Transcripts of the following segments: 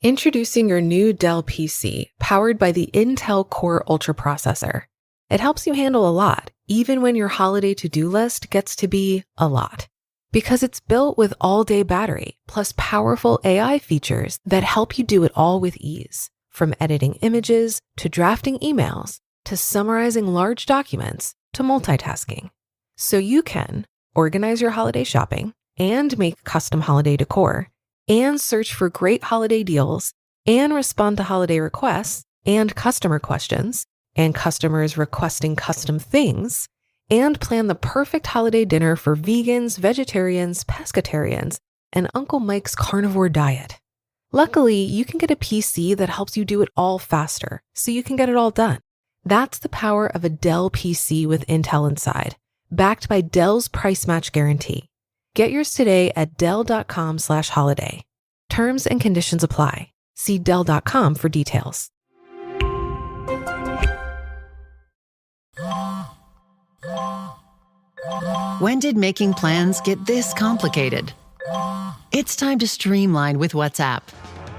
Introducing your new Dell PC, powered by the Intel Core Ultra processor. It helps you handle a lot, even when your holiday to-do list gets to be a lot. Because it's built with all-day battery, plus powerful AI features that help you do it all with ease. From editing images, to drafting emails, to summarizing large documents, to multitasking. So you can organize your holiday shopping, and make custom holiday decor, and search for great holiday deals, and respond to holiday requests, and customer questions, and customers requesting custom things, and plan the perfect holiday dinner for vegans, vegetarians, pescatarians, and Uncle Mike's carnivore diet. Luckily, you can get a PC that helps you do it all faster, so you can get it all done. That's the power of a Dell PC with Intel inside, backed by Dell's price match guarantee. Get yours today at Dell.com/holiday. Terms and conditions apply. See Dell.com for details. When did making plans get this complicated? It's time to streamline with WhatsApp,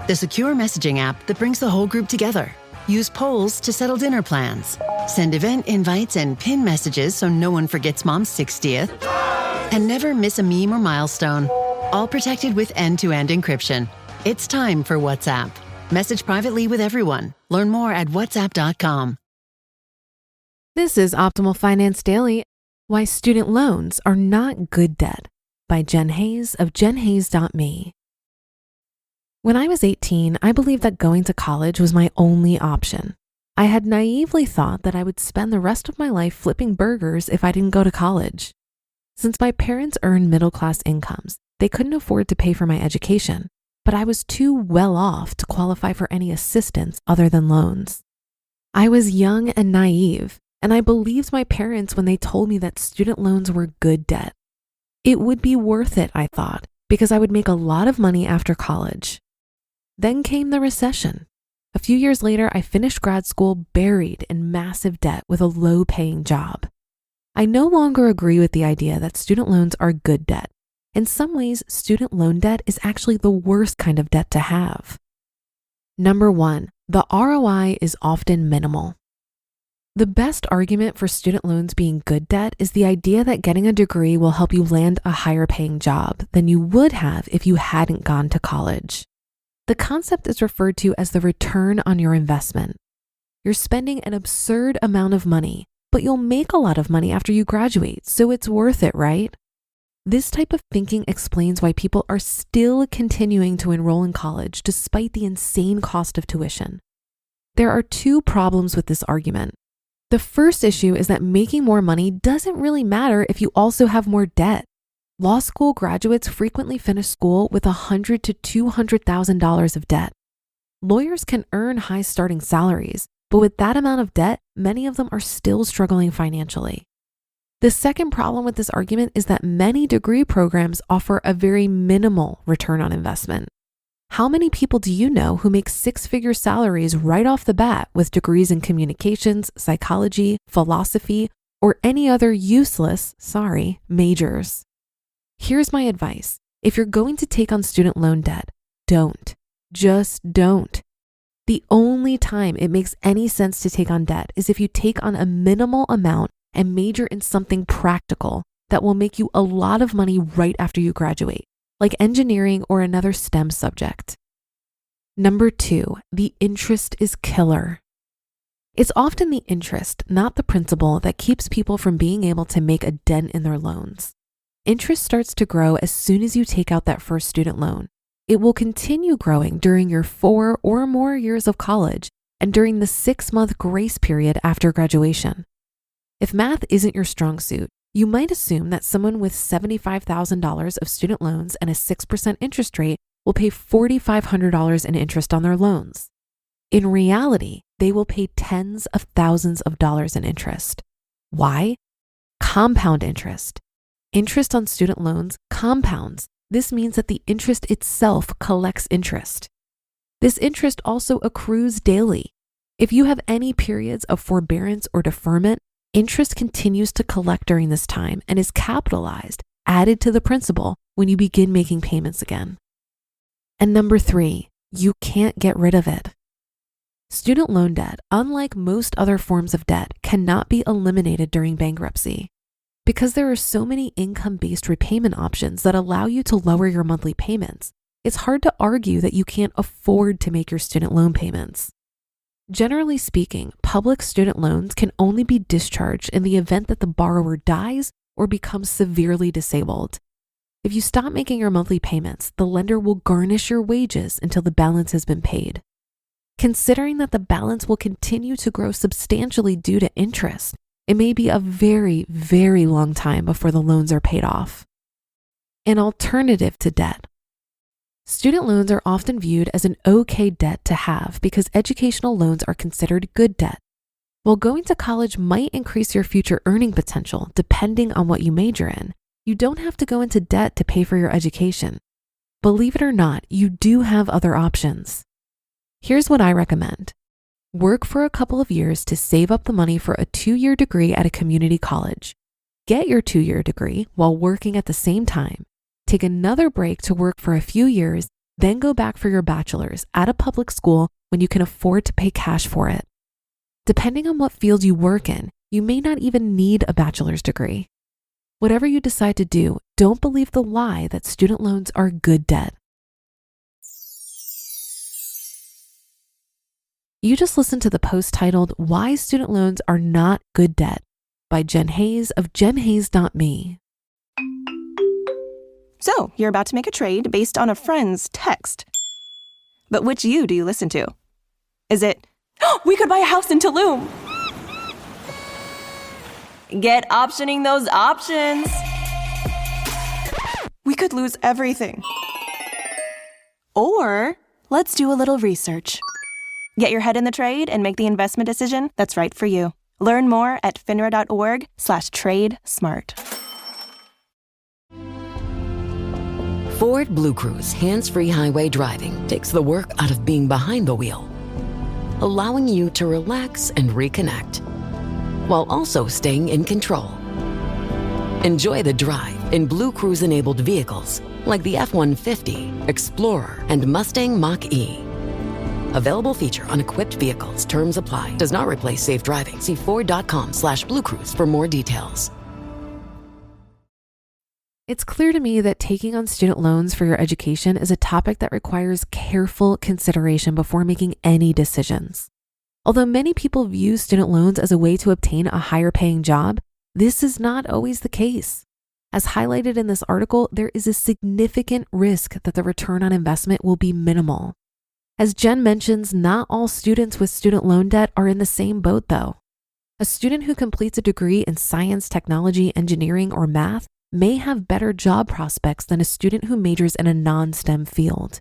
the secure messaging app that brings the whole group together. Use polls to settle dinner plans. Send event invites and pin messages so no one forgets Mom's 60th. And never miss a meme or milestone. All protected with end-to-end encryption. It's time for WhatsApp. Message privately with everyone. Learn more at whatsapp.com. This is Optimal Finance Daily, Why Student Loans Are Not Good Debt by Jen Hayes of jenhayes.me. When I was 18, I believed that going to college was my only option. I had naively thought that I would spend the rest of my life flipping burgers if I didn't go to college. Since my parents earned middle-class incomes, they couldn't afford to pay for my education, but I was too well off to qualify for any assistance other than loans. I was young and naive, and I believed my parents when they told me that student loans were good debt. It would be worth it, I thought, because I would make a lot of money after college. Then came the recession. A few years later, I finished grad school buried in massive debt with a low-paying job. I no longer agree with the idea that student loans are good debt. In some ways, student loan debt is actually the worst kind of debt to have. Number 1, the ROI is often minimal. The best argument for student loans being good debt is the idea that getting a degree will help you land a higher paying job than you would have if you hadn't gone to college. The concept is referred to as the return on your investment. You're spending an absurd amount of money, but you'll make a lot of money after you graduate, so it's worth it, right? This type of thinking explains why people are still continuing to enroll in college despite the insane cost of tuition. There are 2 problems with this argument. The first issue is that making more money doesn't really matter if you also have more debt. Law school graduates frequently finish school with $100,000 to $200,000 of debt. Lawyers can earn high starting salaries, but with that amount of debt, many of them are still struggling financially. The second problem with this argument is that many degree programs offer a very minimal return on investment. How many people do you know who make 6-figure salaries right off the bat with degrees in communications, psychology, philosophy, or any other useless, majors? Here's my advice. If you're going to take on student loan debt, don't. Just don't. The only time it makes any sense to take on debt is if you take on a minimal amount and major in something practical that will make you a lot of money right after you graduate, like engineering or another STEM subject. Number 2, the interest is killer. It's often the interest, not the principal, that keeps people from being able to make a dent in their loans. Interest starts to grow as soon as you take out that first student loan. It will continue growing during your 4 or more years of college and during the 6-month grace period after graduation. If math isn't your strong suit, you might assume that someone with $75,000 of student loans and a 6% interest rate will pay $4,500 in interest on their loans. In reality, they will pay tens of thousands of dollars in interest. Why? Compound interest. Interest on student loans compounds. This means that the interest itself collects interest. This interest also accrues daily. If you have any periods of forbearance or deferment, interest continues to collect during this time and is capitalized, added to the principal when you begin making payments again. And number 3, you can't get rid of it. Student loan debt, unlike most other forms of debt, cannot be eliminated during bankruptcy. Because there are so many income-based repayment options that allow you to lower your monthly payments, it's hard to argue that you can't afford to make your student loan payments. Generally speaking, public student loans can only be discharged in the event that the borrower dies or becomes severely disabled. If you stop making your monthly payments, the lender will garnish your wages until the balance has been paid. Considering that the balance will continue to grow substantially due to interest, it may be a very, very long time before the loans are paid off. An alternative to debt. Student loans are often viewed as an okay debt to have because educational loans are considered good debt. While going to college might increase your future earning potential depending on what you major in, you don't have to go into debt to pay for your education. Believe it or not, you do have other options. Here's what I recommend. Work for a couple of years to save up the money for a 2-year degree at a community college. Get your 2-year degree while working at the same time. Take another break to work for a few years, then go back for your bachelor's at a public school when you can afford to pay cash for it. Depending on what field you work in, you may not even need a bachelor's degree. Whatever you decide to do, don't believe the lie that student loans are good debt. You just listened to the post titled Why Student Loans Are Not Good Debt by Jen Hayes of jenhayes.me. So, you're about to make a trade based on a friend's text. But which you do you listen to? Is it, "Oh, we could buy a house in Tulum"? Get optioning those options. We could lose everything. Or, let's do a little research. Get your head in the trade and make the investment decision that's right for you. Learn more at finra.org/trade-smart. Ford Blue Cruise hands-free highway driving takes the work out of being behind the wheel, allowing you to relax and reconnect, while also staying in control. Enjoy the drive in Blue Cruise-enabled vehicles like the F-150, Explorer, and Mustang Mach-E. Available feature on equipped vehicles. Terms apply. Does not replace safe driving. See Ford.com/Blue Cruise for more details. It's clear to me that taking on student loans for your education is a topic that requires careful consideration before making any decisions. Although many people view student loans as a way to obtain a higher paying job, this is not always the case. As highlighted in this article, there is a significant risk that the return on investment will be minimal. As Jen mentions, not all students with student loan debt are in the same boat though. A student who completes a degree in science, technology, engineering, or math may have better job prospects than a student who majors in a non-STEM field.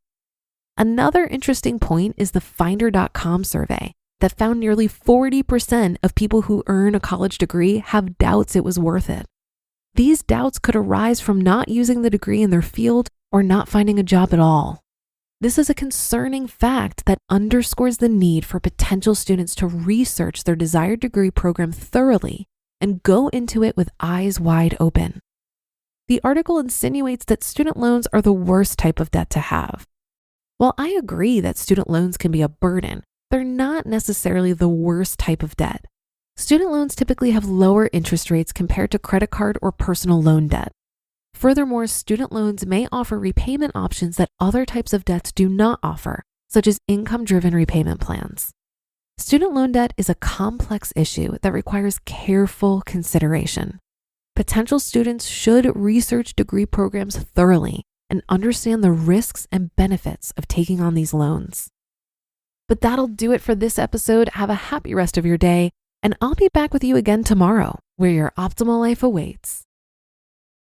Another interesting point is the Finder.com survey that found nearly 40% of people who earn a college degree have doubts it was worth it. These doubts could arise from not using the degree in their field or not finding a job at all. This is a concerning fact that underscores the need for potential students to research their desired degree program thoroughly and go into it with eyes wide open. The article insinuates that student loans are the worst type of debt to have. While I agree that student loans can be a burden, they're not necessarily the worst type of debt. Student loans typically have lower interest rates compared to credit card or personal loan debt. Furthermore, student loans may offer repayment options that other types of debts do not offer, such as income-driven repayment plans. Student loan debt is a complex issue that requires careful consideration. Potential students should research degree programs thoroughly and understand the risks and benefits of taking on these loans. But that'll do it for this episode. Have a happy rest of your day, and I'll be back with you again tomorrow, where your optimal life awaits.